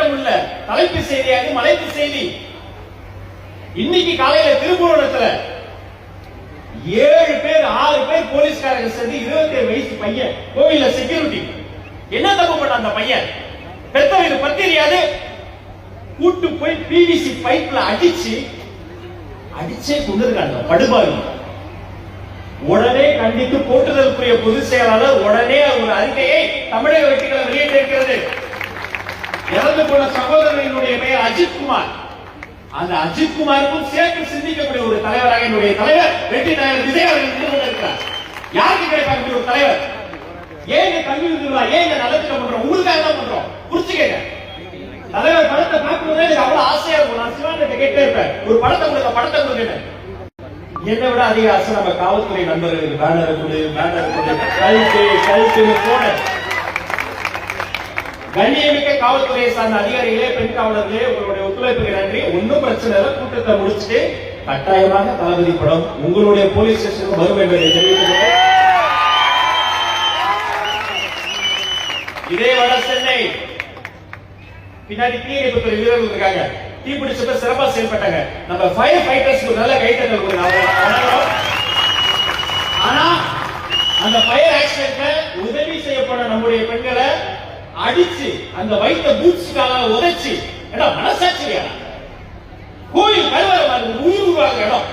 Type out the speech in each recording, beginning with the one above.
பதட்டம் உள்ள தலைப்பு செய்தியாக மலைப்பு செய்தி. இன்னைக்கு காலையில திருப்பூரத்துல 7 பேர் 6 பேர் போலீஸ்காரங்க சேர்ந்து 27 வயசு பையன் கோவில்ல செக்யூரிட்டி. என்ன தப்பு பண்ண அந்த பையன்? பெத்தவங்க பத்தி தெரியாது. கூட்டு போய் பிவிசி பைப்ல அடிச்சே கொண்டிருக்காங்க படுபாவி. உடனே கண்டித்து போற்றுதலுக்குரிய பொதுச் செயலாளர் உடனே ஒரு அறிக்கையை தமிழக வெற்றிகளை வெளியிட்டிருக்கிறது. இறந்து போன சகோதரனுடைய பெயர் அஜித்குமார். அந்த அஜித்குமாருக்கும் சேர்த்து சிந்திக்கக்கூடிய ஒரு தலைவராக என்னுடைய தலைவர் வெற்றி தலைவர் விஜய் அவர்கள் இருந்து கொண்டிருக்கிறார். யாருக்கு கிடைப்பாங்க ஒரு தலைவர்? ஏன் கல்வி விருதுகளா, ஏன் நலத்திட்டம் பண்றோம்? உங்களுக்காக தான் பண்றோம். புரிச்சுக்கங்க. தலைவர் படத்தை பார்க்கும்போது எனக்கு அவ்வளவு ஆசையா இருக்கும். நான் சிவான் கேட்டே இருப்பேன், ஒரு படத்தை கொடுங்க. என்னை விட அதிக ஆசை நம்ம காவல்துறை நண்பர்களுக்கு பேனர் கொடு கழுத்து போன கண்ணியமிக்க காவல்துறையை சார்ந்த அதிகாரிகளே, பெண் காவலர்களே, உங்களுடைய ஒத்துழைப்புக்கு நன்றி. ஒன்னும் பிரச்சனை இல்லை. கூட்டத்தை முடிச்சுட்டு கட்டாயமாக தளபதி படம் உங்களுடைய போலீஸ் ஸ்டேஷனுக்கு வரும் என்பதை தெரிவித்துக் இதே வட சென்னை பின்னாடி தீயணைப்புத்துறை வீரர்கள் இருக்காங்க. தீப்பிடிச்சப்ப சிறப்பா செயல்பட்டாங்க. நம்ம ஃபயர் ஃபைட்டர்ஸ்க்கு நல்ல கைத்தட்டல் கொடுங்க. ஆனா அந்த ஃபயர் ஆக்சிடென்ட்ல உதவி செய்யப்பட நம்முடைய பெண்களை அடிச்சு அந்த வைத்த பூட்ஸ்கால உதைச்சு மனசாட்சியா கோயில் கருவறை உயிர் உருவாக இடம்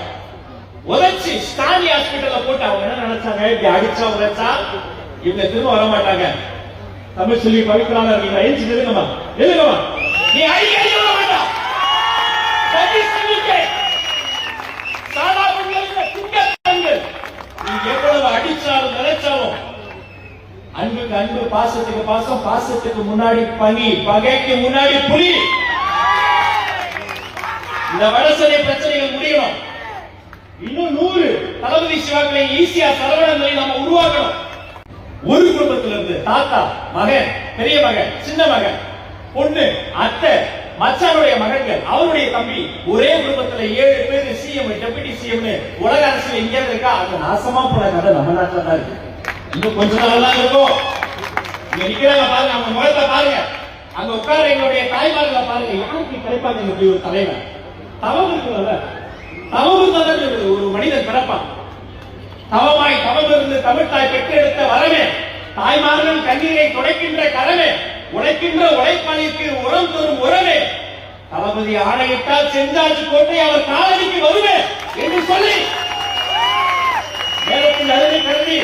உதைச்சு ஸ்டான்லி ஹாஸ்பிட்டல்ல போட்டு அவங்க என்ன நினைச்சாங்க? இப்படி அடிச்சா உதைச்சா இவங்க திரும்ப வர மாட்டாங்க. தமிழ் சொல்லி பவித்ரான இருக்கீங்க. எழுச்சி எழுதுங்கம்மா. நீ அடிக்கடி வர மாட்டா. நீ எவ்வளவு அடிச்சாலும் நினைச்சாலும் அன்புக்கு அன்பு, பாசத்துக்கு பாசம், பாசத்துக்கு முன்னாடி பகி, பகைக்கு முன்னாடி புலி. இந்த வடசென்னை பிரச்சனைகள் முடியணும். இன்னும் 100 தளபதி சிவாக்களை ஈஸியா சரவணங்களை நம்ம உருவாக்கணும். ஒரு குடும்பத்திலிருந்து தாத்தா, மகன், பெரிய மகன், சின்ன மகன், பொண்ணு, அத்தை, மச்சானுடைய மகன்கள், அவருடைய தம்பி, ஒரே குடும்பத்துல 7 பேர் சிஎம், டெபுட்டி சிஎம். உலக அரசியல் எங்க இருக்கா? அந்த நாசமா போன கதை நம்ம நாட்டில் தான் இருக்கு. இன்னும் கொஞ்ச நாள் தான் இருக்கும். இங்க நிக்கிறாங்க பாருங்க, அவங்க முகத்தை பாருங்க, அங்க உட்கார எங்களுடைய தாய்மார்களை பாருங்க. யாருக்கு கிடைப்பாங்க இப்படி ஒரு தலைவர்? தவம் இருக்குல்ல, தவம் இருந்தால் ஒரு மனிதன் பிறப்பான். தவமாய் தவமிருந்து தமிழ் தாய் பெற்றெடுத்த வரவே, தாய்மார்கள் கண்ணீரை துடைக்கின்ற கரவே, உழைக்கின்ற உழைப்பாளிக்கு உரம் தரும் உறவே, தளபதி ஆணையிட்டால் செஞ்சாச்சு கோட்டை அவர் காலடிக்கு வருவே என்று சொல்லி நேரத்தில் அருமை கருதி